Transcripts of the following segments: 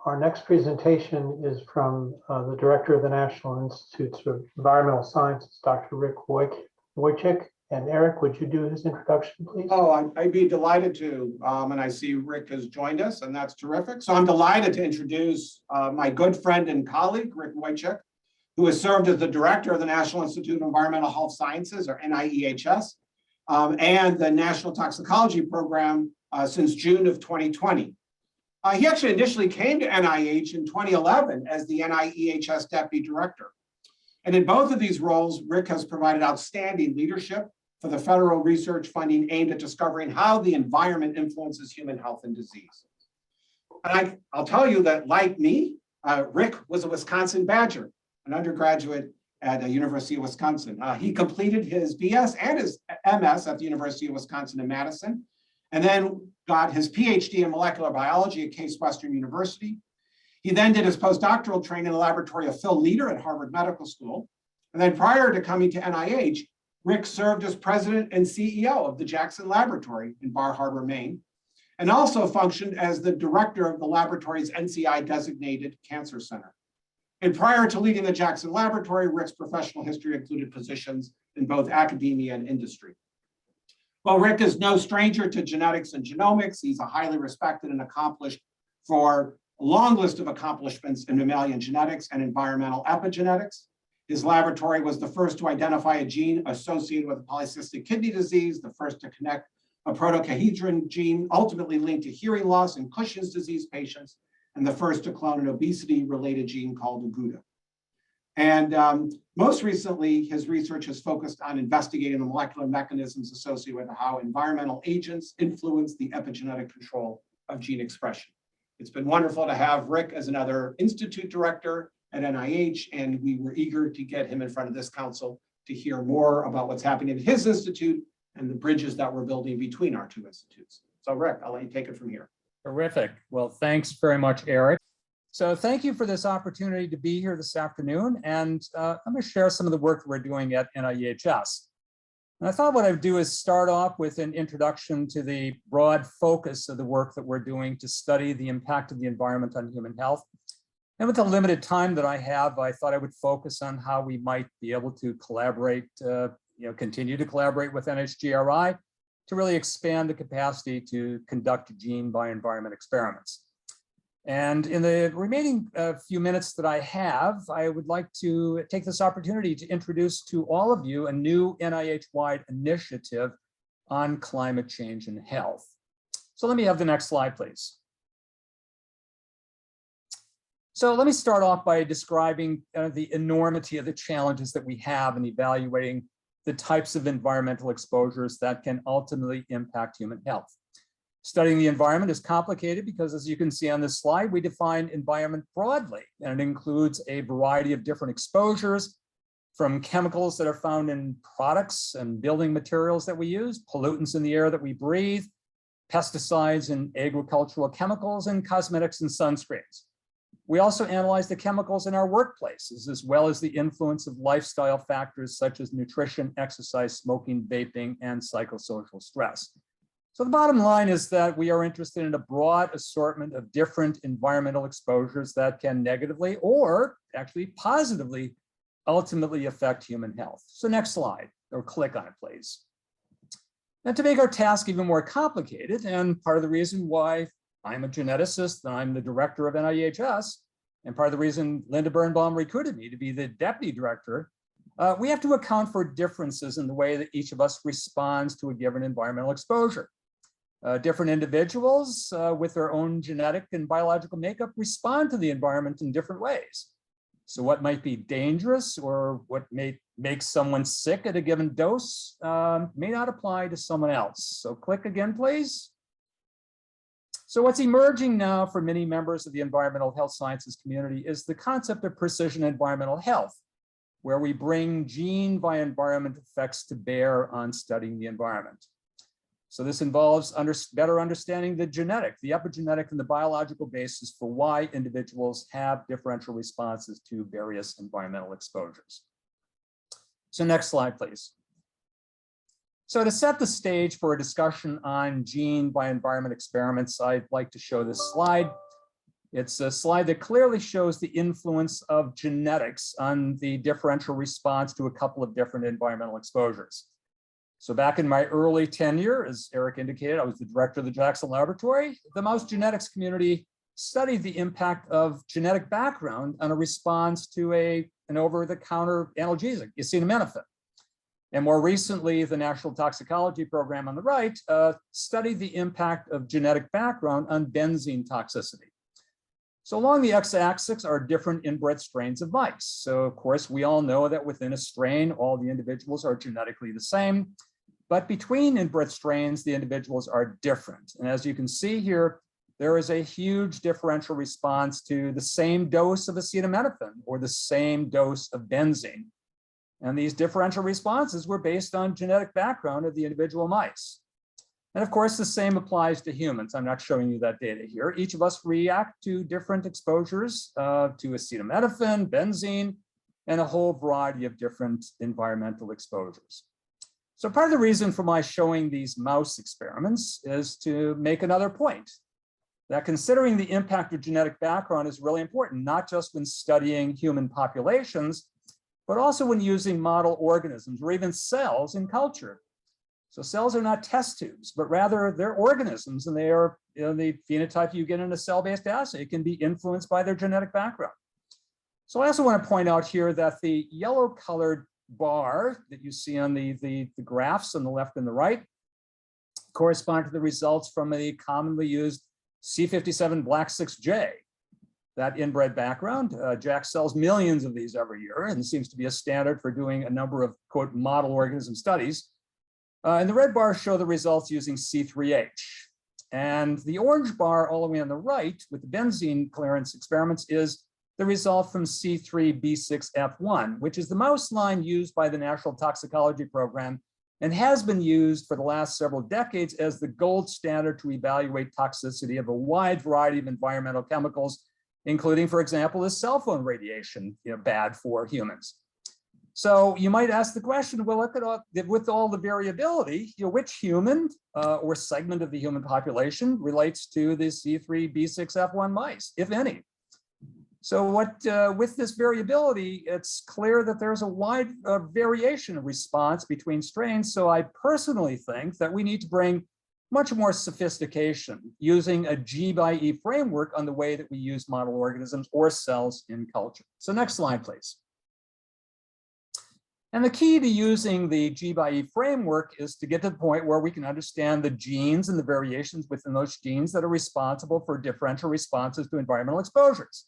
Our next presentation is from the Director of the National Institutes of Environmental Sciences, Dr. Rick Woychik. And Eric, would you do his introduction, please? Oh, I'd be delighted to. And I see Rick has joined us, and that's terrific. So I'm delighted to introduce my good friend and colleague, Rick Woychik, who has served as the Director of the National Institute of Environmental Health Sciences, or NIEHS, and the National Toxicology Program since June of 2020. He actually initially came to NIH in 2011 as the NIEHS Deputy Director. And in both of these roles, Rick has provided outstanding leadership for the federal research funding aimed at discovering how the environment influences human health and disease. And I'll tell you that, like me, Rick was a Wisconsin Badger, an undergraduate at the University of Wisconsin. He completed his BS and his MS at the University of Wisconsin in Madison, and then got his Ph.D. in molecular biology at Case Western University. He then did his postdoctoral training in the laboratory of Phil Leader at Harvard Medical School. And then prior to coming to NIH, Rick served as president and CEO of the Jackson Laboratory in Bar Harbor, Maine, and also functioned as the director of the laboratory's NCI designated cancer center. And prior to leading the Jackson Laboratory, Rick's professional history included positions in both academia and industry. Well, Rick is no stranger to genetics and genomics. He's a highly respected and accomplished for a long list of accomplishments in mammalian genetics and environmental epigenetics. His laboratory was the first to identify a gene associated with polycystic kidney disease, the first to connect a protocahedron gene ultimately linked to hearing loss in Cushing's disease patients, and the first to clone an obesity-related gene called Aguda. And most recently, his research has focused on investigating the molecular mechanisms associated with how environmental agents influence the epigenetic control of gene expression. It's been wonderful to have Rick as another institute director at NIH, and we were eager to get him in front of this council to hear more about what's happening at his institute and the bridges that we're building between our two institutes. So Rick, I'll let you take it from here. Terrific. Well, thanks very much, Eric. So thank you for this opportunity to be here this afternoon. And I'm going to share some of the work that we're doing at NIEHS. And I thought what I'd do is start off with an introduction to the broad focus of the work that we're doing to study the impact of the environment on human health. And with the limited time that I have, I thought I would focus on how we might be able to collaborate, continue to collaborate with NHGRI to really expand the capacity to conduct gene by environment experiments. And in the remaining few minutes that I have, I would like to take this opportunity to introduce to all of you a new NIH-wide initiative on climate change and health. So let me have the next slide, please. So let me start off by describing the enormity of the challenges that we have in evaluating the types of environmental exposures that can ultimately impact human health. Studying the environment is complicated because, as you can see on this slide, we define environment broadly, and it includes a variety of different exposures, from chemicals that are found in products and building materials that we use, pollutants in the air that we breathe, pesticides and agricultural chemicals, and cosmetics and sunscreens. We also analyze the chemicals in our workplaces, as well as the influence of lifestyle factors such as nutrition, exercise, smoking, vaping, and psychosocial stress. So the bottom line is that we are interested in a broad assortment of different environmental exposures that can negatively or actually positively ultimately affect human health. So next slide, or click on it, please. Now, to make our task even more complicated, and part of the reason why I'm a geneticist and I'm the director of NIEHS, and part of the reason Linda Birnbaum recruited me to be the deputy director, we have to account for differences in the way that each of us responds to a given environmental exposure. Different individuals with their own genetic and biological makeup respond to the environment in different ways. So what might be dangerous or what may make someone sick at a given dose may not apply to someone else. So click again, please. So what's emerging now for many members of the environmental health sciences community is the concept of precision environmental health, where we bring gene by environment effects to bear on studying the environment. So this involves better understanding the genetic, the epigenetic, and the biological basis for why individuals have differential responses to various environmental exposures. So next slide, please. So to set the stage for a discussion on gene by environment experiments, I'd like to show this slide. It's a slide that clearly shows the influence of genetics on the differential response to a couple of different environmental exposures. So back in my early tenure, as Eric indicated, I was the director of the Jackson Laboratory. The mouse genetics community studied the impact of genetic background on a response to an over-the-counter analgesic, acetaminophen. And more recently, the National Toxicology Program on the right studied the impact of genetic background on benzene toxicity. So along the x-axis are different inbred strains of mice. So of course, we all know that within a strain, all the individuals are genetically the same, but between inbred strains, the individuals are different. And as you can see here, there is a huge differential response to the same dose of acetaminophen or the same dose of benzene. And these differential responses were based on genetic background of the individual mice. And of course, the same applies to humans. I'm not showing you that data here. Each of us react to different exposures to acetaminophen, benzene, and a whole variety of different environmental exposures. So part of the reason for my showing these mouse experiments is to make another point, that considering the impact of genetic background is really important, not just when studying human populations, but also when using model organisms or even cells in culture. So cells are not test tubes, but rather they're organisms, and they are, the phenotype you get in a cell-based assay can be influenced by their genetic background. So I also want to point out here that the yellow colored bar that you see on the graphs on the left and the right correspond to the results from a commonly used C57 Black 6J. That inbred background, Jack sells millions of these every year and seems to be a standard for doing a number of, quote, model organism studies. And the red bars show the results using C3H. And the orange bar all the way on the right with the benzene clearance experiments is the result from C3B6F1, which is the mouse line used by the National Toxicology Program and has been used for the last several decades as the gold standard to evaluate toxicity of a wide variety of environmental chemicals, including, for example, the cell phone radiation, bad for humans. So you might ask the question, well, look at with all the variability, which human or segment of the human population relates to the C3B6F1 mice, if any? So with this variability, it's clear that there's a wide variation of response between strains. So I personally think that we need to bring much more sophistication using a G/E framework on the way that we use model organisms or cells in culture. So next slide, please. And the key to using the G/E framework is to get to the point where we can understand the genes and the variations within those genes that are responsible for differential responses to environmental exposures.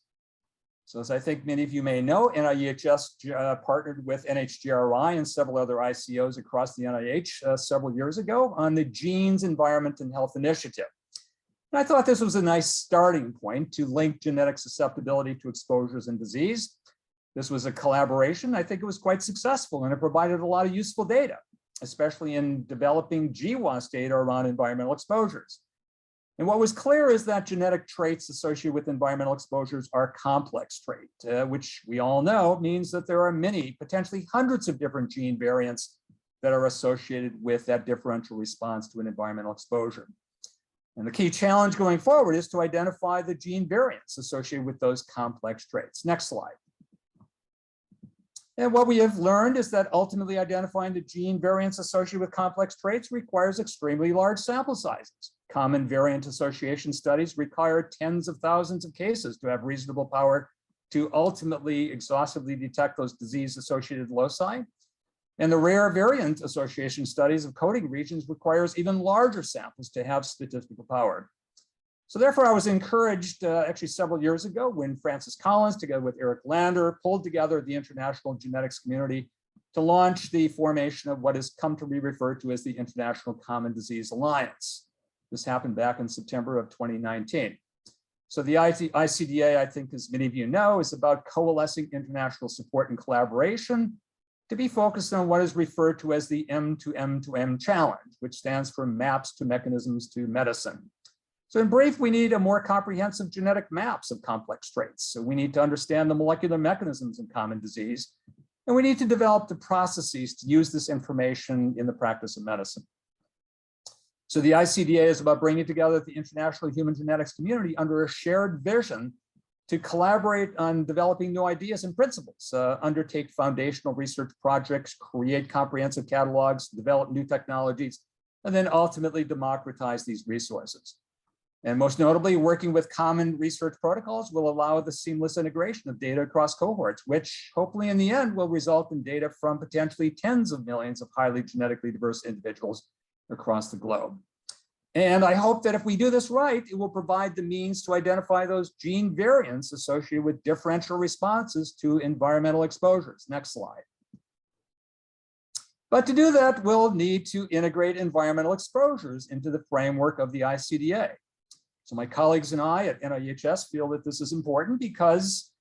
So as I think many of you may know, NIEHS partnered with NHGRI and several other ICOs across the NIH several years ago on the Genes, Environment, and Health Initiative. And I thought this was a nice starting point to link genetic susceptibility to exposures and disease. This was a collaboration. I think it was quite successful, and it provided a lot of useful data, especially in developing GWAS data around environmental exposures. And what was clear is that genetic traits associated with environmental exposures are complex traits, which we all know means that there are many, potentially hundreds of different gene variants that are associated with that differential response to an environmental exposure. And the key challenge going forward is to identify the gene variants associated with those complex traits. Next slide. And what we have learned is that ultimately identifying the gene variants associated with complex traits requires extremely large sample sizes. Common variant association studies require tens of thousands of cases to have reasonable power to ultimately exhaustively detect those disease-associated loci. And the rare variant association studies of coding regions requires even larger samples to have statistical power. So therefore, I was encouraged actually several years ago when Francis Collins, together with Eric Lander, pulled together the international genetics community to launch the formation of what has come to be referred to as the International Common Disease Alliance. This happened back in September of 2019. So the ICDA, I think, as many of you know, is about coalescing international support and collaboration to be focused on what is referred to as the M2M2M challenge, which stands for Maps to Mechanisms to Medicine. So in brief, we need a more comprehensive genetic maps of complex traits. So we need to understand the molecular mechanisms in common disease, and we need to develop the processes to use this information in the practice of medicine. So the ICDA is about bringing together the international human genetics community under a shared vision to collaborate on developing new ideas and principles, undertake foundational research projects, create comprehensive catalogs, develop new technologies, and then ultimately democratize these resources. And most notably, working with common research protocols will allow the seamless integration of data across cohorts, which hopefully in the end will result in data from potentially tens of millions of highly genetically diverse individuals across the globe. And I hope that if we do this right, it will provide the means to identify those gene variants associated with differential responses to environmental exposures. Next slide. But to do that, we'll need to integrate environmental exposures into the framework of the ICDA. So my colleagues and I at NIEHS feel that this is important because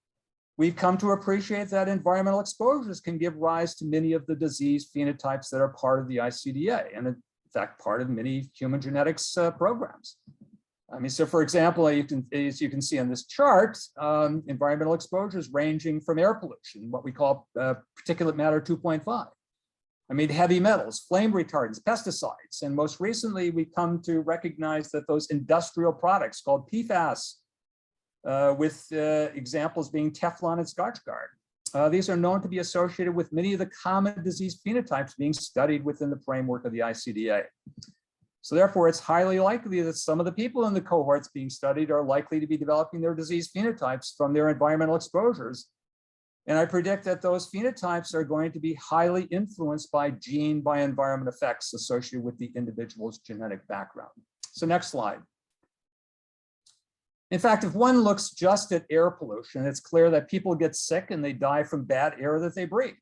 we've come to appreciate that environmental exposures can give rise to many of the disease phenotypes that are part of the ICDA, and in fact, part of many human genetics programs. I mean, so for example, as you can see on this chart, environmental exposures ranging from air pollution, what we call particulate matter 2.5. I mean, heavy metals, flame retardants, pesticides, and most recently, we come to recognize that those industrial products called PFAS, with examples being Teflon and Scotch Guard. These are known to be associated with many of the common disease phenotypes being studied within the framework of the ICDA. So therefore, it's highly likely that some of the people in the cohorts being studied are likely to be developing their disease phenotypes from their environmental exposures. And I predict that those phenotypes are going to be highly influenced by gene by environment effects associated with the individual's genetic background. So next slide. In fact, if one looks just at air pollution, it's clear that people get sick and they die from bad air that they breathe.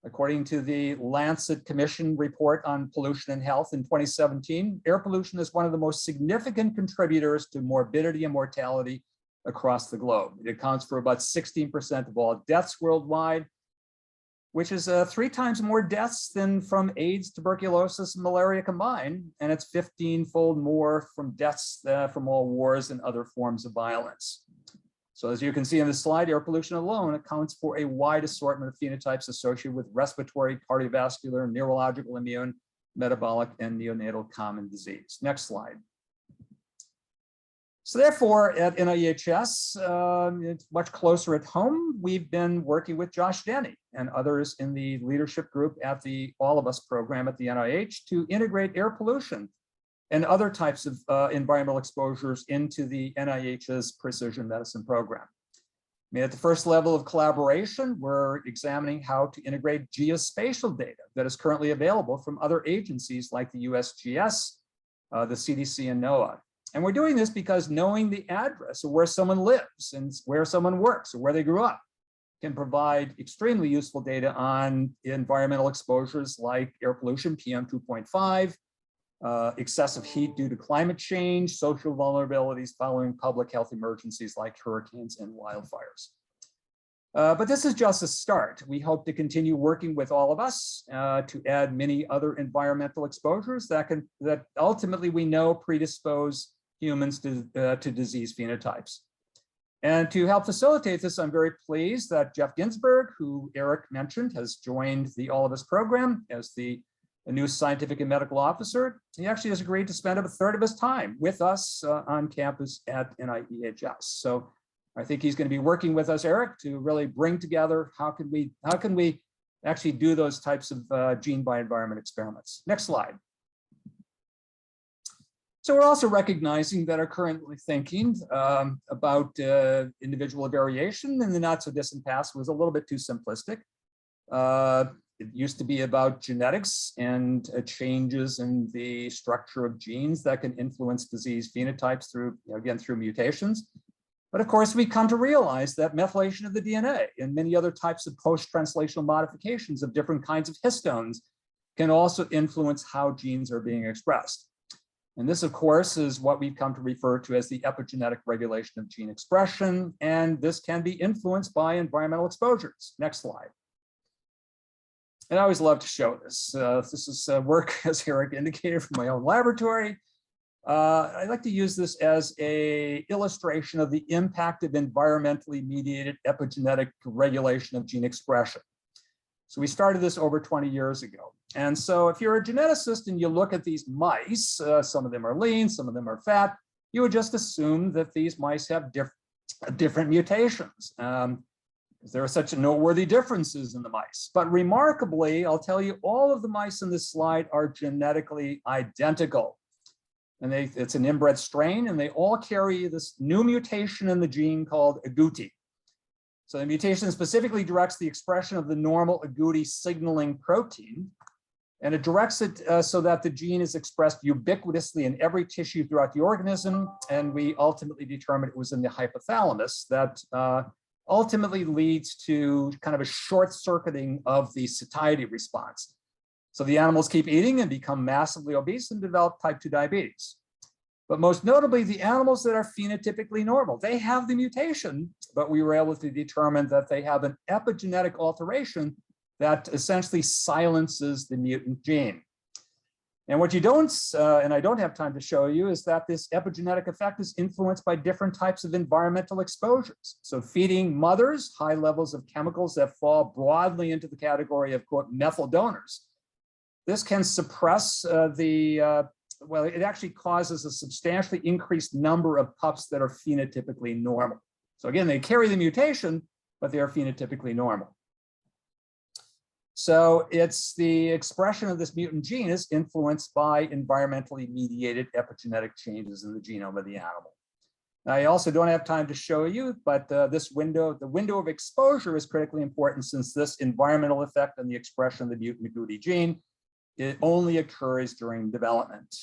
According to the Lancet Commission report on pollution and health in 2017, air pollution is one of the most significant contributors to morbidity and mortality across the globe. It accounts for about 16% of all deaths worldwide, which is 3 times more deaths than from AIDS, tuberculosis, and malaria combined, and it's 15-fold more from deaths from all wars and other forms of violence. So as you can see on this slide, air pollution alone accounts for a wide assortment of phenotypes associated with respiratory, cardiovascular, neurological, immune, metabolic, and neonatal common disease. Next slide. So therefore, at NIEHS, it's much closer at home. We've been working with Josh Denny and others in the leadership group at the All of Us program at the NIH to integrate air pollution and other types of environmental exposures into the NIH's precision medicine program. I mean, at the first level of collaboration, we're examining how to integrate geospatial data that is currently available from other agencies like the USGS, the CDC, and NOAA. And we're doing this because knowing the address of where someone lives and where someone works or where they grew up can provide extremely useful data on environmental exposures like air pollution, PM 2.5, excessive heat due to climate change, social vulnerabilities following public health emergencies like hurricanes and wildfires. But this is just a start. We hope to continue working with all of us to add many other environmental exposures that ultimately we know predispose humans to disease phenotypes. And to help facilitate this, I'm very pleased that Jeff Ginsburg, who Eric mentioned, has joined the All of Us program as the new scientific and medical officer. He actually has agreed to spend about a third of his time with us on campus at NIEHS. So I think he's going to be working with us, Eric, to really bring together how can we actually do those types of gene by environment experiments. Next slide. So we're also recognizing that our current thinking about individual variation in the not so distant past was a little bit too simplistic. It used to be about genetics and changes in the structure of genes that can influence disease phenotypes through, again, through mutations. But of course, we come to realize that methylation of the DNA and many other types of post-translational modifications of different kinds of histones can also influence how genes are being expressed. And this, of course, is what we've come to refer to as the epigenetic regulation of gene expression. And this can be influenced by environmental exposures. Next slide. And I always love to show this. This is work, as Eric indicated, from my own laboratory. I like to use this as an illustration of the impact of environmentally mediated epigenetic regulation of gene expression. So we started this over 20 years ago. And so if you're a geneticist and you look at these mice, some of them are lean, some of them are fat, you would just assume that these mice have different mutations. There are such noteworthy differences in the mice. But remarkably, I'll tell you, all of the mice in this slide are genetically identical. And it's an inbred strain, and they all carry this new mutation in the gene called agouti. So the mutation specifically directs the expression of the normal agouti signaling protein, and it directs it so that the gene is expressed ubiquitously in every tissue throughout the organism. And we ultimately determined it was in the hypothalamus that ultimately leads to kind of a short circuiting of the satiety response. So the animals keep eating and become massively obese and develop type 2 diabetes. But most notably, the animals that are phenotypically normal, they have the mutation, but we were able to determine that they have an epigenetic alteration that essentially silences the mutant gene. And what you don't, and I don't have time to show you, is that this epigenetic effect is influenced by different types of environmental exposures. So feeding mothers high levels of chemicals that fall broadly into the category of, quote, methyl donors. This can suppress well, it actually causes a substantially increased number of pups that are phenotypically normal. So again, they carry the mutation, but they are phenotypically normal. So it's the expression of this mutant gene is influenced by environmentally mediated epigenetic changes in the genome of the animal. Now, I also don't have time to show you, but this window, the window of exposure, is critically important, since this environmental effect on the expression of the mutant agouti gene, it only occurs during development.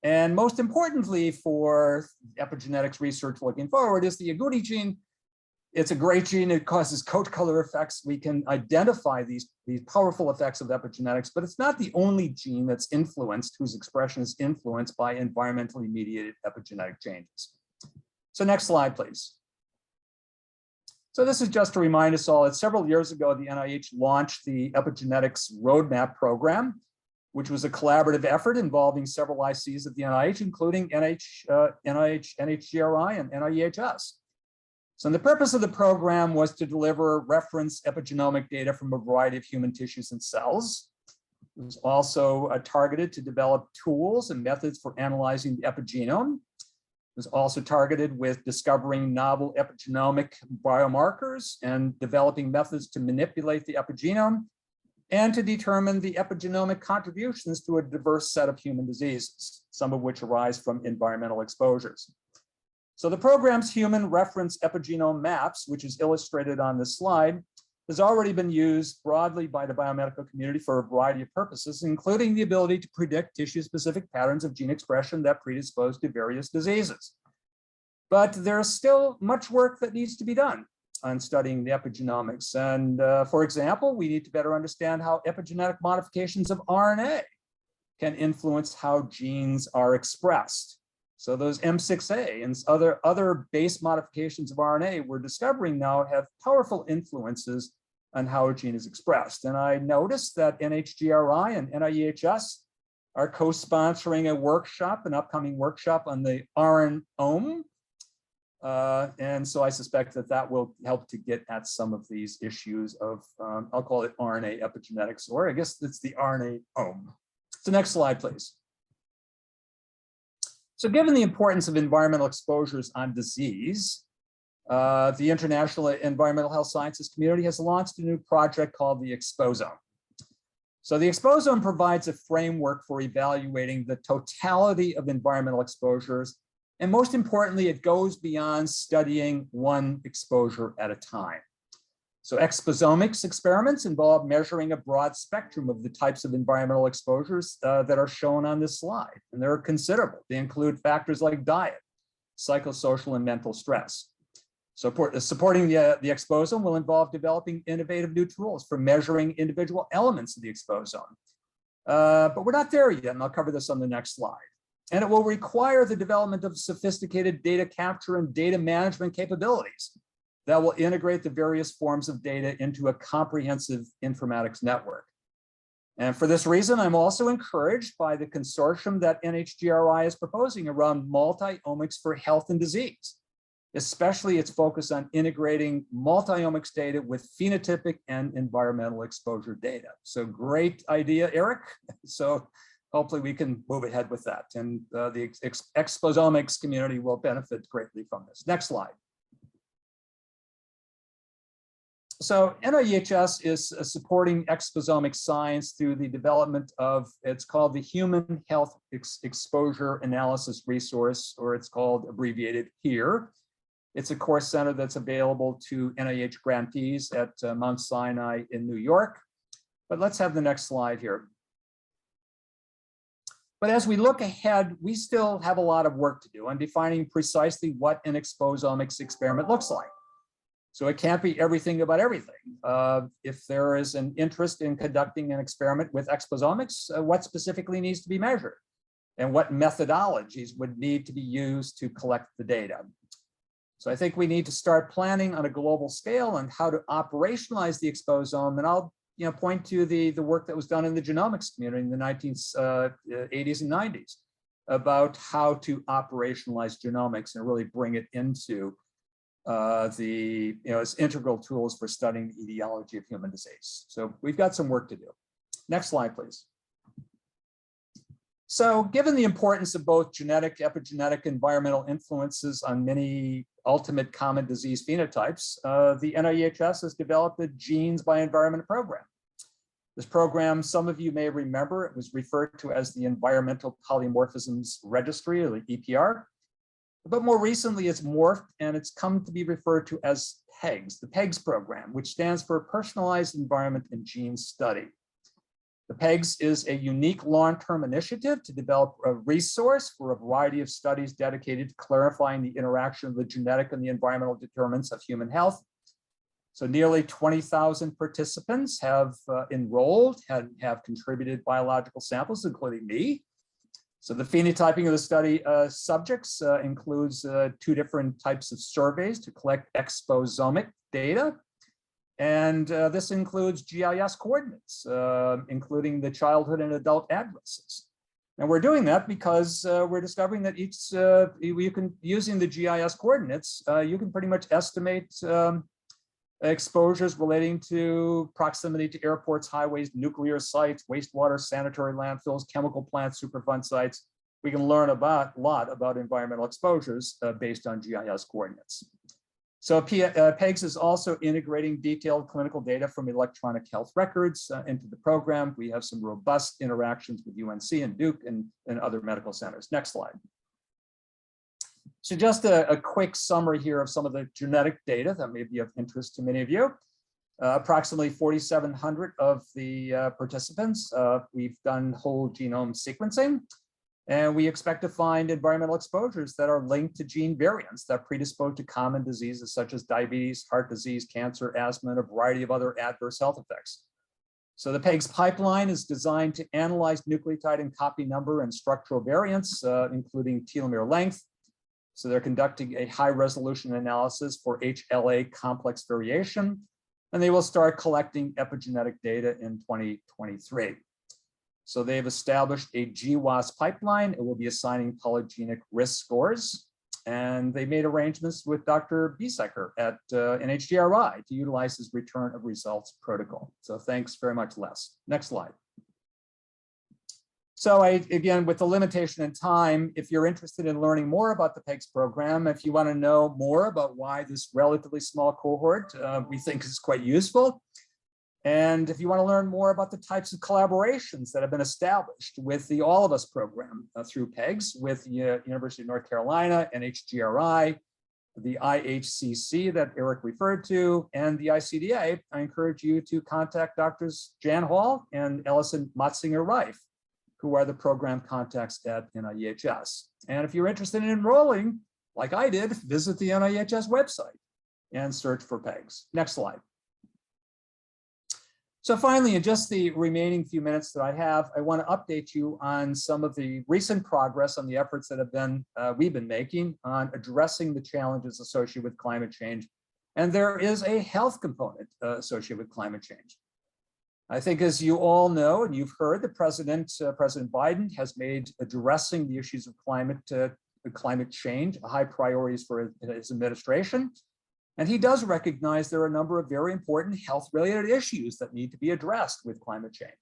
And most importantly for epigenetics research looking forward is the agouti gene. It's a great gene. It causes coat color effects. We can identify these powerful effects of epigenetics, but it's not the only gene that's influenced, whose expression is influenced by environmentally mediated epigenetic changes. So next slide, please. So this is just to remind us all that several years ago, the NIH launched the Epigenetics Roadmap Program, which was a collaborative effort involving several ICs at the NIH, including NHGRI, and NIEHS. So the purpose of the program was to deliver reference epigenomic data from a variety of human tissues and cells. It was also targeted to develop tools and methods for analyzing the epigenome. It was also targeted with discovering novel epigenomic biomarkers and developing methods to manipulate the epigenome and to determine the epigenomic contributions to a diverse set of human diseases, some of which arise from environmental exposures. So the program's human reference epigenome maps, which is illustrated on this slide, has already been used broadly by the biomedical community for a variety of purposes, including the ability to predict tissue-specific patterns of gene expression that predispose to various diseases. But there's still much work that needs to be done on studying the epigenomics. And for example, we need to better understand how epigenetic modifications of RNA can influence how genes are expressed. So those M6A and other base modifications of RNA we're discovering now have powerful influences on how a gene is expressed. And I noticed that NHGRI and NIEHS are co-sponsoring a workshop, an upcoming workshop on the RNome. And so I suspect that that will help to get at some of these issues of, I'll call it RNA epigenetics, or I guess it's the RNA-ome. So next slide, please. So given the importance of environmental exposures on disease, the international environmental health sciences community has launched a new project called the Exposome. So the Exposome provides a framework for evaluating the totality of environmental exposures. And most importantly, it goes beyond studying one exposure at a time. So exposomics experiments involve measuring a broad spectrum of the types of environmental exposures that are shown on this slide. And they're considerable. They include factors like diet, psychosocial, and mental stress. So supporting the exposome will involve developing innovative new tools for measuring individual elements of the exposome. But we're not there yet, and I'll cover this on the next slide. And it will require the development of sophisticated data capture and data management capabilities that will integrate the various forms of data into a comprehensive informatics network. And for this reason, I'm also encouraged by the consortium that NHGRI is proposing around multi-omics for health and disease. especially its focus on integrating multi-omics data with phenotypic and environmental exposure data. So great idea, Eric. So hopefully we can move ahead with that, and the exposomics community will benefit greatly from this. Next slide. So NIEHS is supporting exposomic science through the development of, it's called the Human Health Exposure Analysis Resource, or it's called abbreviated HERE. It's a course center that's available to NIH grantees at Mount Sinai in New York. But let's have the next slide here. But as we look ahead, we still have a lot of work to do on defining precisely what an exposomics experiment looks like. So it can't be everything about everything. If there is an interest in conducting an experiment with exposomics, what specifically needs to be measured? And what methodologies would need to be used to collect the data? So I think we need to start planning on a global scale on how to operationalize the exposome. And I'll point to the work that was done in the genomics community in the 1980s and 90s about how to operationalize genomics and really bring it into as integral tools for studying the etiology of human disease. So we've got some work to do. Next slide, please. So given the importance of both genetic, epigenetic, environmental influences on many ultimate common disease phenotypes, the NIEHS has developed a Genes by Environment program. This program, some of you may remember, it was referred to as the Environmental Polymorphisms Registry, or the EPR. But more recently, it's morphed and it's come to be referred to as PEGS, the PEGS program, which stands for Personalized Environment and Gene Study. The PEGS is a unique long-term initiative to develop a resource for a variety of studies dedicated to clarifying the interaction of the genetic and the environmental determinants of human health. So nearly 20,000 participants have enrolled and have contributed biological samples, including me. So the phenotyping of the study subjects includes two different types of surveys to collect exposomic data. And this includes GIS coordinates, including the childhood and adult addresses. And we're doing that because we're discovering that using the GIS coordinates, you can pretty much estimate exposures relating to proximity to airports, highways, nuclear sites, wastewater, sanitary landfills, chemical plants, Superfund sites. We can learn a lot about environmental exposures based on GIS coordinates. So PEGS is also integrating detailed clinical data from electronic health records into the program. We have some robust interactions with UNC and Duke and other medical centers. Next slide. So just a quick summary here of some of the genetic data that may be of interest to many of you. Approximately 4,700 of the participants, we've done whole genome sequencing, and we expect to find environmental exposures that are linked to gene variants that predispose to common diseases such as diabetes, heart disease, cancer, asthma, and a variety of other adverse health effects. So the PEGS pipeline is designed to analyze nucleotide and copy number and structural variants, including telomere length. So they're conducting a high resolution analysis for HLA complex variation, and they will start collecting epigenetic data in 2023. So they've established a GWAS pipeline. It will be assigning polygenic risk scores. And they made arrangements with Dr. Biesecker at NHGRI to utilize his return of results protocol. So thanks very much, Les. Next slide. So again, with the limitation in time, if you're interested in learning more about the PEGS program, if you want to know more about why this relatively small cohort we think is quite useful, and if you want to learn more about the types of collaborations that have been established with the All of Us program through PEGS with University of North Carolina, NHGRI, the IHCC that Eric referred to, and the ICDA, I encourage you to contact Drs. Jan Hall and Ellison Matzinger-Reif, who are the program contacts at NIEHS. And if you're interested in enrolling, like I did, visit the NIEHS website and search for PEGS. Next slide. So finally, in just the remaining few minutes that I have, I want to update you on some of the recent progress on the efforts that we've been making on addressing the challenges associated with climate change. And there is a health component associated with climate change. I think, as you all know, and you've heard, the President Biden has made addressing the issues of climate climate change a high priority for his administration. And he does recognize there are a number of very important health-related issues that need to be addressed with climate change.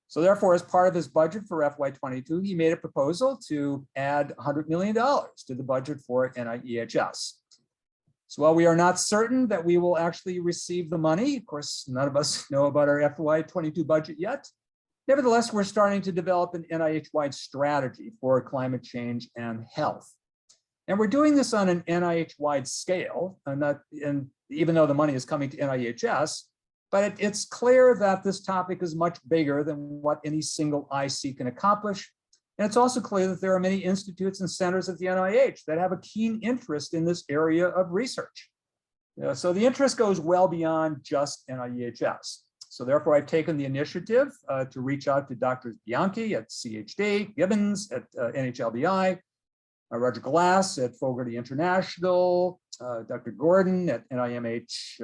So therefore, as part of his budget for FY22, he made a proposal to add $100 million to the budget for NIEHS. So while we are not certain that we will actually receive the money, of course, none of us know about our FY22 budget yet. Nevertheless, we're starting to develop an NIH-wide strategy for climate change and health. And we're doing this on an NIH-wide scale, and even though the money is coming to NIEHS, but it's clear that this topic is much bigger than what any single IC can accomplish. And it's also clear that there are many institutes and centers at the NIH that have a keen interest in this area of research. So the interest goes well beyond just NIEHS. So therefore, I've taken the initiative to reach out to Drs. Bianchi at Ph.D, Gibbons at NHLBI, Roger Glass at Fogarty International, Dr. Gordon at NIMH,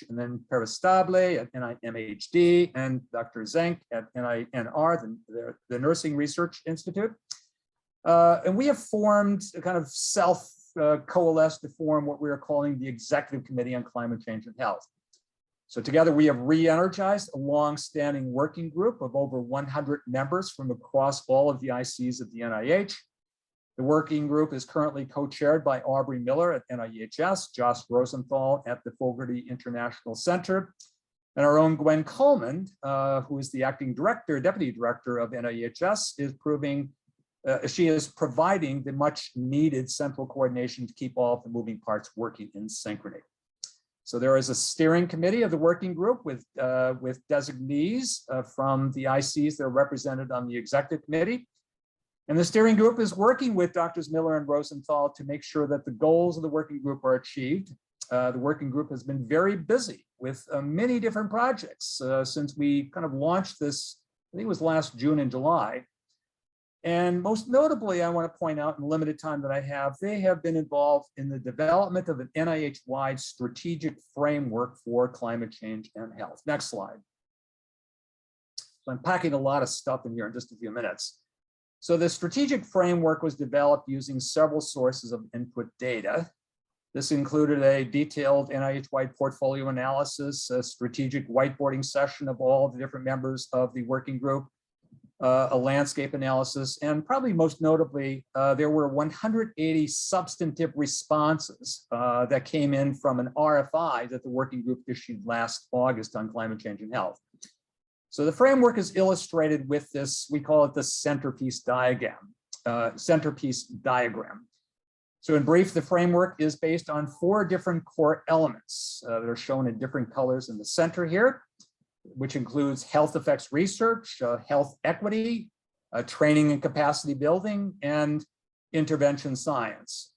and then Peristable at NIMHD, and Dr. Zenk at NINR, the Nursing Research Institute. And we have formed a kind of coalesced to form what we are calling the Executive Committee on Climate Change and Health. So together we have re-energized a long-standing working group of over 100 members from across all of the ICs at the NIH. The working group is currently co-chaired by Aubrey Miller at NIEHS, Josh Rosenthal at the Fogarty International Center, and our own Gwen Coleman, who is the acting director, deputy director of NIEHS, she is providing the much needed central coordination to keep all of the moving parts working in synchrony. So there is a steering committee of the working group with designees from the ICs that are represented on the executive committee. And the steering group is working with Drs. Miller and Rosenthal to make sure that the goals of the working group are achieved. The working group has been very busy with many different projects since we kind of launched this, I think it was last June and July. And most notably, I want to point out in the limited time that I have, they have been involved in the development of an NIH-wide strategic framework for climate change and health. Next slide. So I'm packing a lot of stuff in here in just a few minutes. So the strategic framework was developed using several sources of input data. This included a detailed NIH-wide portfolio analysis, a strategic whiteboarding session of all the different members of the working group, a landscape analysis, and probably most notably, there were 180 substantive responses that came in from an RFI that the working group issued last August on climate change and health. So the framework is illustrated with this, we call it the centerpiece diagram. So in brief, the framework is based on 4 different core elements that are shown in different colors in the center here, which includes health effects research, health equity, training and capacity building, and intervention science.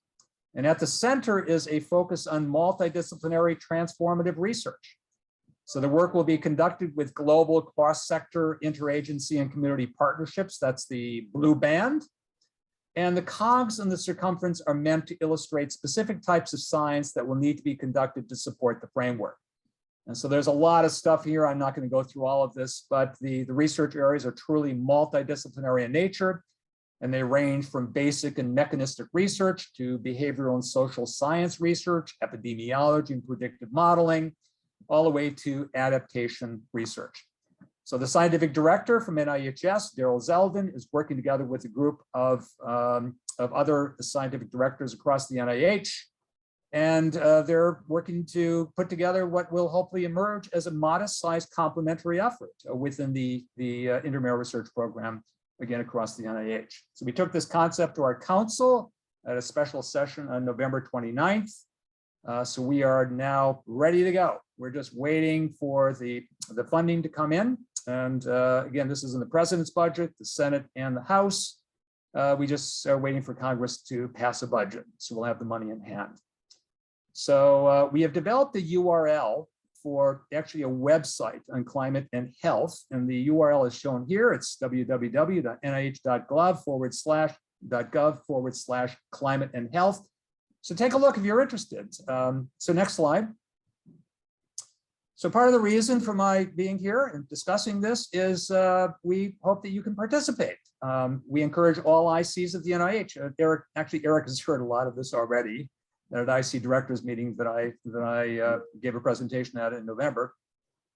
And at the center is a focus on multidisciplinary transformative research. So the work will be conducted with global cross-sector interagency and community partnerships. That's the blue band. And the cogs and the circumference are meant to illustrate specific types of science that will need to be conducted to support the framework. And so there's a lot of stuff here. I'm not going to go through all of this, but the research areas are truly multidisciplinary in nature, and they range from basic and mechanistic research to behavioral and social science research, epidemiology and predictive modeling, all the way to adaptation research. So the scientific director from NIEHS, Daryl Zeldin, is working together with a group of other scientific directors across the NIH. And they're working to put together what will hopefully emerge as a modest-sized complementary effort within the intramural research program, again, across the NIH. So we took this concept to our council at a special session on November 29th. So we are now ready to go. We're just waiting for the funding to come in. And again, this is in the president's budget, the Senate and the House. We just are waiting for Congress to pass a budget. So we'll have the money in hand. So we have developed a URL for actually a website on climate and health. And the URL is shown here. It's www.nih.gov/climate and health. So take a look if you're interested. So next slide. So part of the reason for my being here and discussing this is we hope that you can participate. We encourage all ICs at the NIH. Eric has heard a lot of this already at an IC directors meeting that I gave a presentation at in November.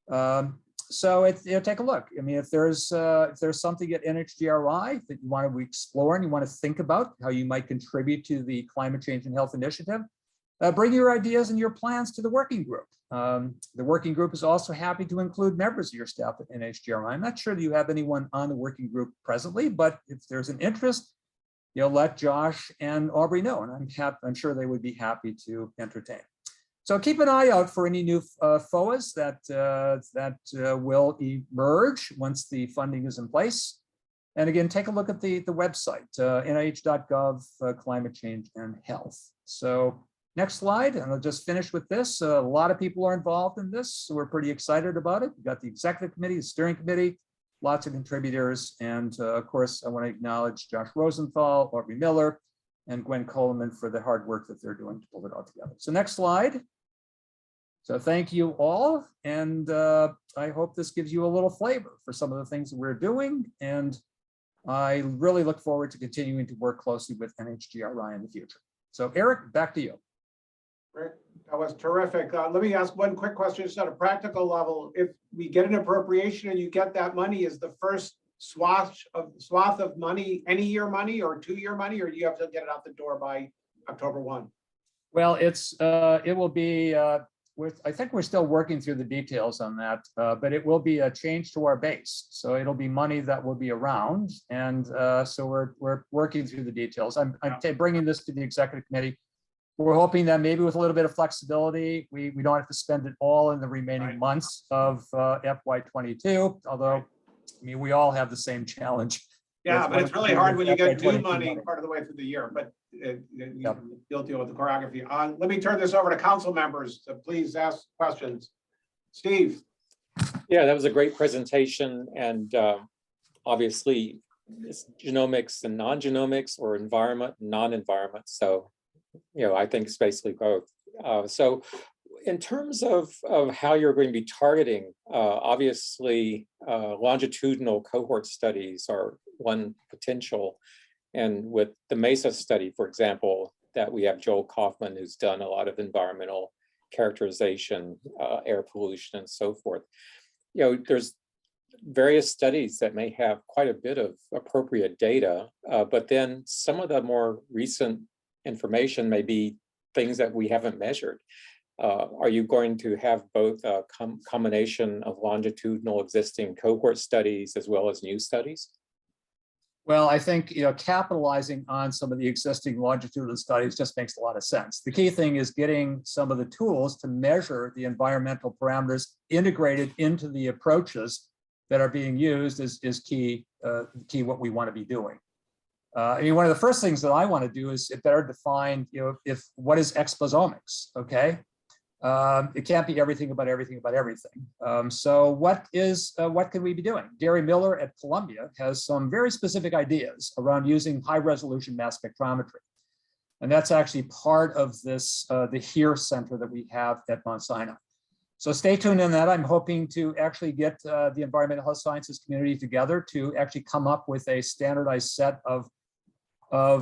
So take a look. I mean, if there's something at NHGRI that you want to explore and you want to think about how you might contribute to the Climate Change and Health Initiative, bring your ideas and your plans to the working group. The working group is also happy to include members of your staff at NHGRI. I'm not sure that you have anyone on the working group presently, but if there's an interest, let Josh and Aubrey know, and I'm sure they would be happy to entertain. So keep an eye out for any new FOAs that will emerge once the funding is in place. And again, take a look at the website, nih.gov, climate change and health. So next slide, and I'll just finish with this. A lot of people are involved in this, so we're pretty excited about it. We've got the executive committee, the steering committee, lots of contributors. And of course, I want to acknowledge Josh Rosenthal, Aubrey Miller, and Gwen Coleman for the hard work that they're doing to pull it all together. So next slide. So thank you all. And I hope this gives you a little flavor for some of the things that we're doing. And I really look forward to continuing to work closely with NHGRI in the future. So Eric, back to you. Rick, that was terrific. Let me ask one quick question, just at a practical level. If we get an appropriation and you get that money, is the first swath of money any year money or 2-year money, or do you have to get it out the door by October 1? Well, it will be. I think we're still working through the details on that, but it will be a change to our base. So it'll be money that will be around, and so we're working through the details. I'm bringing this to the executive committee. We're hoping that maybe with a little bit of flexibility, we don't have to spend it all in the remaining months of FY22. Although, I mean, we all have the same challenge. Yeah, but it's really hard when you get new money money part of the way through the year, but you'll deal with the choreography. Let me turn this over to council members. So please ask questions. Steve. Yeah, that was a great presentation. And obviously it's genomics and non-genomics, or environment and non-environment. So, I think it's basically both. So in terms of how you're going to be targeting, obviously longitudinal cohort studies are one potential. And with the MESA study, for example, that we have Joel Kaufman, who's done a lot of environmental characterization, air pollution and so forth. There's various studies that may have quite a bit of appropriate data, but then some of the more recent information may be things that we haven't measured. Are you going to have both a combination of longitudinal existing cohort studies as well as new studies? Well, I think capitalizing on some of the existing longitudinal studies just makes a lot of sense. The key thing is getting some of the tools to measure the environmental parameters integrated into the approaches that are being used is key what we want to be doing. I mean, one of the first things that I want to do is better define, what is exposomics, okay? It can't be everything about everything about everything. So what can we be doing? Gary Miller at Columbia has some very specific ideas around using high resolution mass spectrometry. And that's actually part of this, the HERE Center that we have at Mount Sinai. So stay tuned on that. I'm hoping to actually get the environmental health sciences community together to actually come up with a standardized set of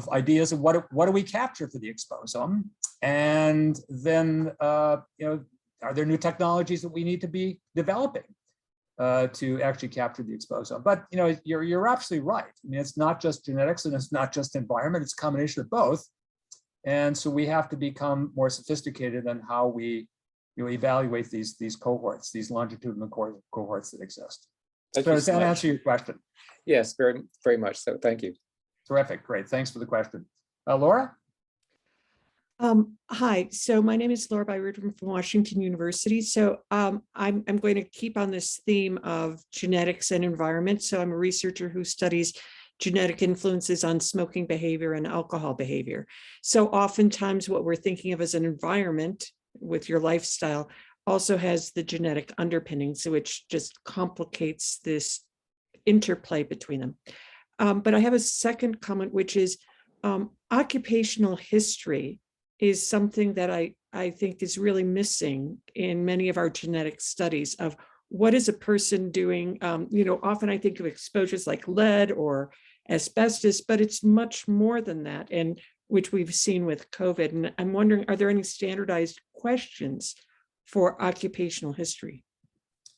ideas of what do we capture for the exposome, and then are there new technologies that we need to be developing to actually capture the exposome? But you're absolutely right. I mean, it's not just genetics and it's not just environment; it's a combination of both. And so we have to become more sophisticated on how we evaluate these cohorts, these longitudinal cohorts that exist. So does that answer your question? Yes, very, very much so. Thank you. Terrific. Great. Thanks for the question. Laura? Hi, so my name is Laura Byridge from Washington University. So I'm going to keep on this theme of genetics and environment. So I'm a researcher who studies genetic influences on smoking behavior and alcohol behavior. So oftentimes what we're thinking of as an environment with your lifestyle also has the genetic underpinnings, which just complicates this interplay between them. But I have a second comment, which is occupational history is something that I think is really missing in many of our genetic studies of what is a person doing. Often I think of exposures like lead or asbestos, but it's much more than that, and which we've seen with COVID. And I'm wondering, are there any standardized questions for occupational history?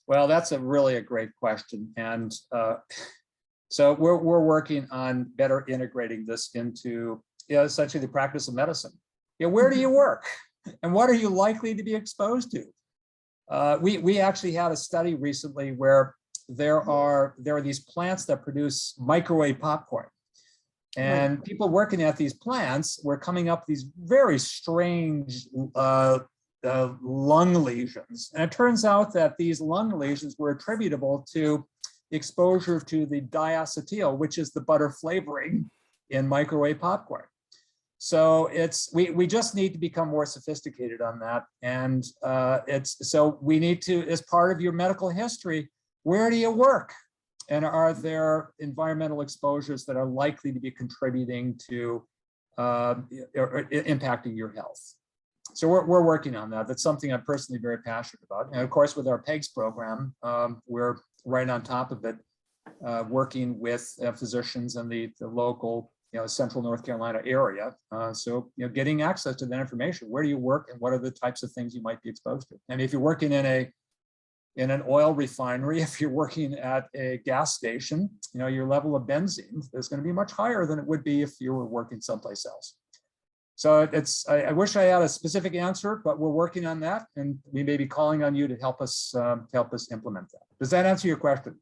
Well, that's a great question. And so we're working on better integrating this into essentially the practice of medicine. Where do you work? And what are you likely to be exposed to? We actually had a study recently where there are these plants that produce microwave popcorn. And people working at these plants were coming up with these very strange lung lesions. And it turns out that these lung lesions were attributable to exposure to the diacetyl, which is the butter flavoring in microwave popcorn. So we just need to become more sophisticated on that. And so we need to, as part of your medical history, where do you work? And are there environmental exposures that are likely to be contributing to or impacting your health? So we're working on that. That's something I'm personally very passionate about. And of course, with our PEGS program, we're right on top of it, working with physicians in the local, Central North Carolina area. So getting access to that information. Where do you work, and what are the types of things you might be exposed to? And if you're working in an oil refinery, if you're working at a gas station, your level of benzene is going to be much higher than it would be if you were working someplace else. So I wish I had a specific answer, but we're working on that, and we may be calling on you to help us implement that. Does that answer your question?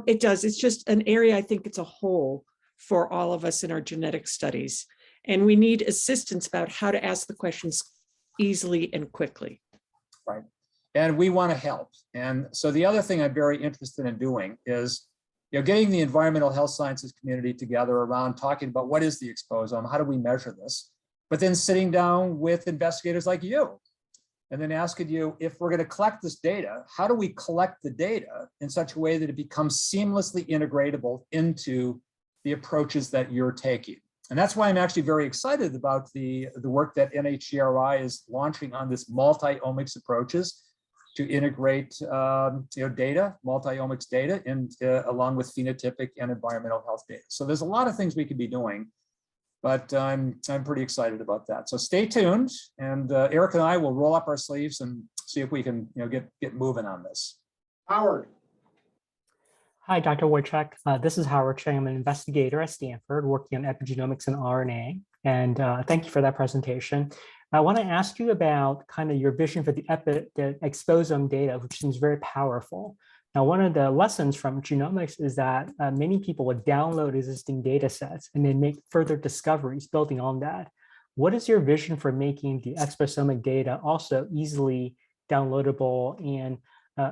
It does. It's just an area I think it's a whole for all of us in our genetic studies, and we need assistance about how to ask the questions easily and quickly. Right. And we want to help. And so the other thing I'm very interested in doing is, getting the environmental health sciences community together around talking about what is the exposome, how do we measure this, but then sitting down with investigators like you, and then asking you, if we're going to collect this data, how do we collect the data in such a way that it becomes seamlessly integratable into the approaches that you're taking? And that's why I'm actually very excited about the work that NHGRI is launching on this multi-omics approaches to integrate data, multi-omics data, and along with phenotypic and environmental health data. So there's a lot of things we could be doing, but I'm pretty excited about that. So stay tuned, and Eric and I will roll up our sleeves and see if we can get moving on this. Howard. Hi, Dr. Woychik. This is Howard Chang. I'm an investigator at Stanford working on epigenomics and RNA. And thank you for that presentation. I want to ask you about kind of your vision for the exposome data, which seems very powerful. Now, one of the lessons from genomics is that many people would download existing data sets and then make further discoveries building on that. What is your vision for making the exposomic data also easily downloadable and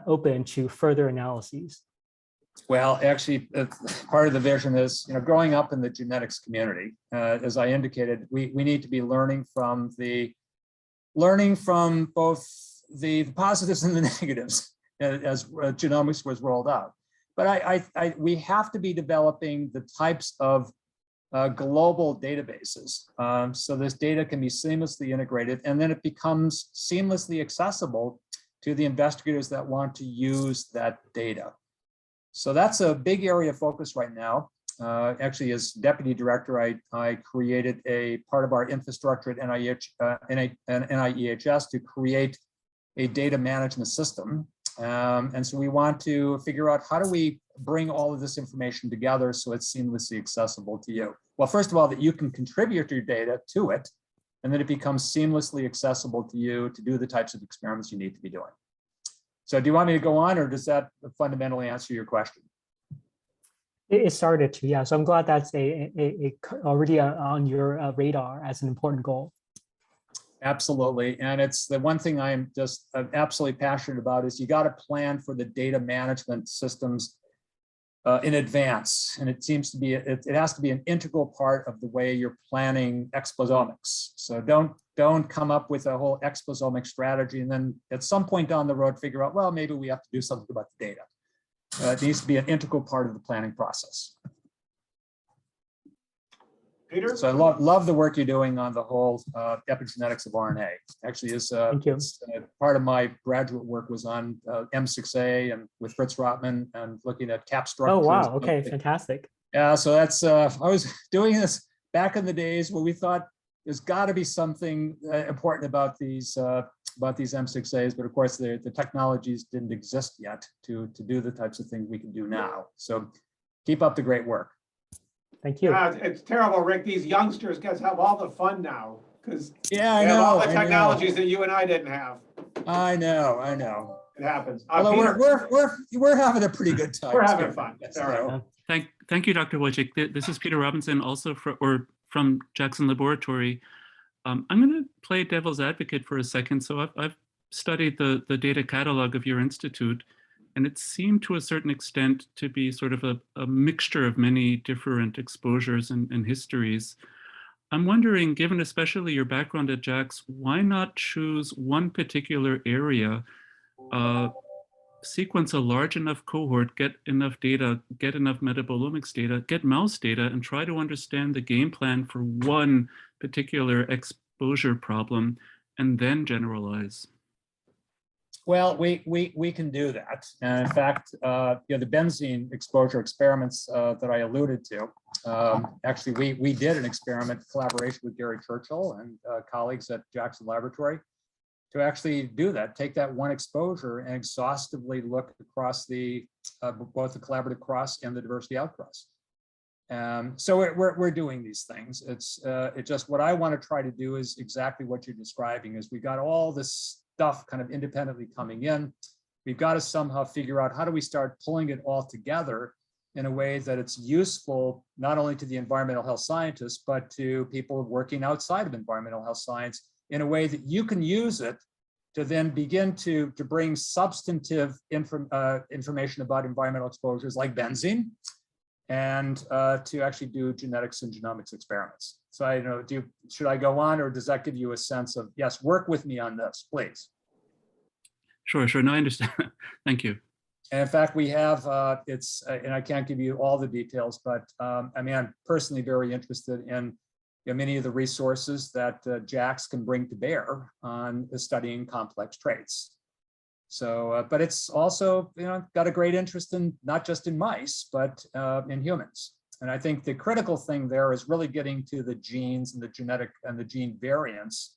open to further analyses? Well, actually, part of the vision is, growing up in the genetics community, as I indicated, we need to be learning from both the positives and the negatives as genomics was rolled out. But we have to be developing the types of global databases, so this data can be seamlessly integrated, and then it becomes seamlessly accessible to the investigators that want to use that data. So that's a big area of focus right now. Actually, as deputy director, I created a part of our infrastructure at NIEHS to create a data management system. And so we want to figure out, how do we bring all of this information together so it's seamlessly accessible to you? Well, first of all, that you can contribute your data to it, and then it becomes seamlessly accessible to you to do the types of experiments you need to be doing. So do you want me to go on, or does that fundamentally answer your question? It started to, yeah. So I'm glad that's already on your radar as an important goal. Absolutely. And it's the one thing I'm absolutely passionate about is you got to plan for the data management systems in advance. And it seems to be, it has to be an integral part of the way you're planning exposomics. So don't come up with a whole exposomic strategy and then at some point down the road figure out, well, maybe we have to do something about the data. It needs to be an integral part of the planning process. Peter? So I love the work you're doing on the whole epigenetics of RNA. Actually, is Thank you. part of my graduate work was on M6A and with Fritz Rotman and looking at cap structures. Oh, wow. Okay, fantastic. Yeah, so that's I was doing this back in the days where we thought there's got to be something important about these M6As, but of course the technologies didn't exist yet to do the types of things we can do now. So keep up the great work. Thank you. Yeah, it's terrible, Rick. These youngsters get to have all the fun now because Yeah, they I have all know. the technologies that you and I didn't have. I know. It happens. Although Peter, we're having a pretty good time. we're having too. fun. So, All right. Thank you, Dr. Woychik. This is Peter Robinson, also from Jackson Laboratory. I'm going to play devil's advocate for a second. So I've studied the data catalog of your institute, and it seemed to a certain extent to be sort of a mixture of many different exposures and histories. I'm wondering, given especially your background at JAX, why not choose one particular area, sequence a large enough cohort, get enough data, get enough metabolomics data, get mouse data, and try to understand the game plan for one particular exposure problem, and then generalize? well, we can do that. And in fact, the benzene exposure experiments that I alluded to, actually, we did an experiment in collaboration with Gary Churchill and colleagues at Jackson Laboratory to actually do that, take that one exposure and exhaustively look across both the collaborative cross and the diversity outcross. So we're doing these things. It's just what I want to try to do is exactly what you're describing. Is we got all this stuff kind of independently coming in. We've got to somehow figure out how do we start pulling it all together in a way that it's useful not only to the environmental health scientists, but to people working outside of environmental health science in a way that you can use it to then begin to bring substantive information about environmental exposures like benzene, and to actually do genetics and genomics experiments. So I don't know, should I go on, or does that give you a sense of, yes, work with me on this, please? Sure. No, I understand. Thank you. And in fact, we have, and I can't give you all the details, but I mean, I'm personally very interested in many of the resources that JAX can bring to bear on studying complex traits. So, but it's also, got a great interest in not just in mice, but in humans. And I think the critical thing there is really getting to the genes and the genetic and the gene variants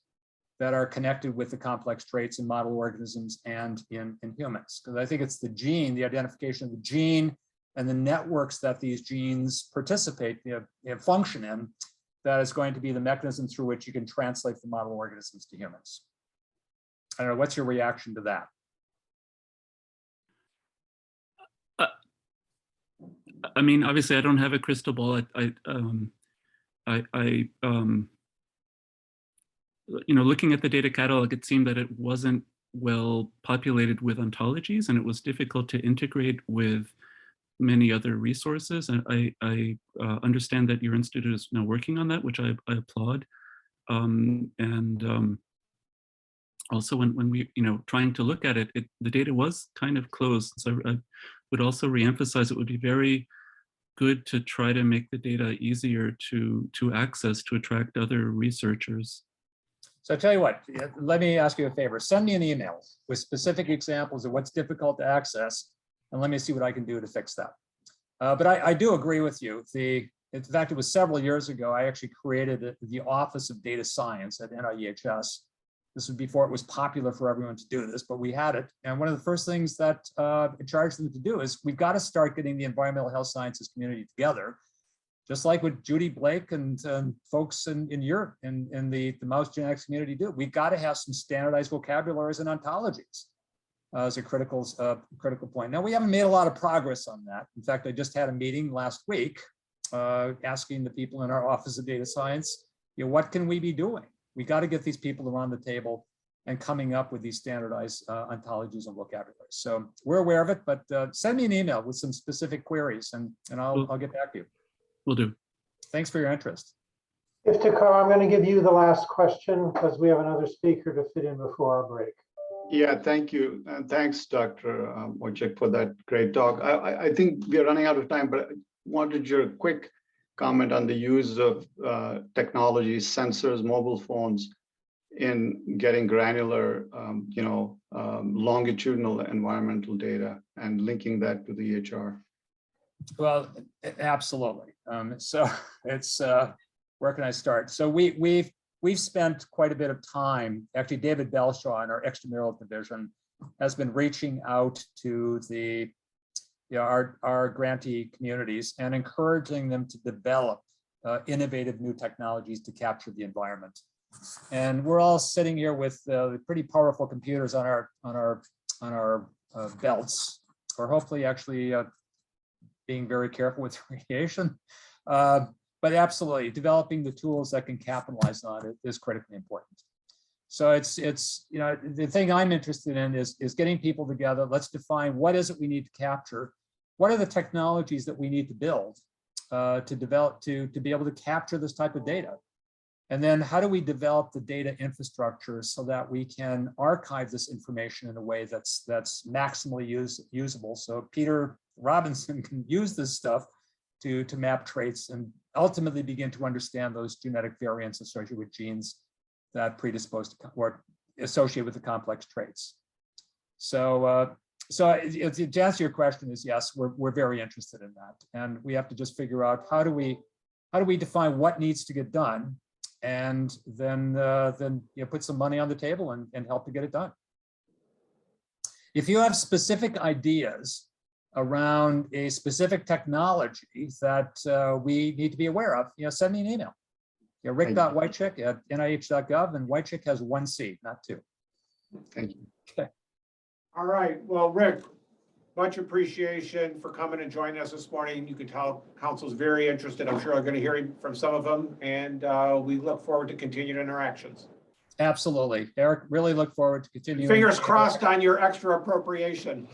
that are connected with the complex traits in model organisms and in humans. Because I think it's the gene, the identification of the gene and the networks that these genes participate, function in, that is going to be the mechanism through which you can translate the model organisms to humans. I don't know, what's your reaction to that? I mean, obviously, I don't have a crystal ball. Looking at the data catalog, it seemed that it wasn't well populated with ontologies, and it was difficult to integrate with many other resources. And I understand that your institute is now working on that, which I applaud. Also, when we, trying to look at it, the data was kind of closed. So I would also reemphasize it would be very good to try to make the data easier to access, to attract other researchers. So I tell you what, let me ask you a favor. Send me an email with specific examples of what's difficult to access, and let me see what I can do to fix that. But I do agree with you. In fact, it was several years ago, I actually created the Office of Data Science at NIEHS. This was before it was popular for everyone to do this, but we had it. And one of the first things that it charged them to do is we've got to start getting the environmental health sciences community together, just like what Judy Blake and folks in Europe in the mouse genetics community do. We've got to have some standardized vocabularies and ontologies as a critical point. Now, we haven't made a lot of progress on that. In fact, I just had a meeting last week asking the people in our Office of Data Science, what can we be doing? We got to get these people around the table and coming up with these standardized ontologies and vocabularies. So we're aware of it, but send me an email with some specific queries, and I'll get back to you. Will do. Thanks for your interest. Iftikhar, I'm going to give you the last question because we have another speaker to fit in before our break. Yeah, thank you. And thanks, Dr. Woychik, for that great talk. I think we are running out of time, but I wanted your quick comment on the use of technology, sensors, mobile phones in getting granular, longitudinal environmental data and linking that to the EHR? Well, absolutely. So it's where can I start? So we've spent quite a bit of time. Actually, David Belshaw in our extramural division has been reaching out to our grantee communities and encouraging them to develop innovative new technologies to capture the environment. And we're all sitting here with pretty powerful computers on our belts, or hopefully actually being very careful with radiation. But absolutely, developing the tools that can capitalize on it is critically important. So it's the thing I'm interested in is getting people together. Let's define what is it we need to capture. What are the technologies that we need to build to develop to be able to capture this type of data? And then how do we develop the data infrastructure so that we can archive this information in a way that's maximally usable? So Peter Robinson can use this stuff to map traits and ultimately begin to understand those genetic variants associated with genes that predispose to or associated with the complex traits. So to answer your question is yes, we're very interested in that, and we have to just figure out how do we define what needs to get done, and then put some money on the table and help to get it done. If you have specific ideas around a specific technology that we need to be aware of, send me an email. Rick.Woychik at NIH.gov, and Woychik has 1 C, not 2. Thank you. Okay. All right, well, Rick, much appreciation for coming and joining us this morning. You can tell council's very interested. I'm sure I'm going to hear from some of them, and we look forward to continued interactions. Absolutely, Eric, really look forward to continuing. Fingers crossed on your extra appropriation.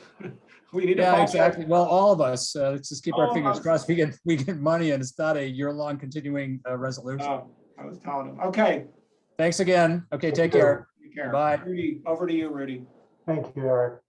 We need to. Yeah, exactly. Well, all of us, let's just keep All our of fingers us. crossed. We get money, and it's not a year-long continuing resolution. I was telling him. Okay. Thanks again. Okay, take care. Take care. Bye. Rudy, over to you, Rudy. Thank you, Eric.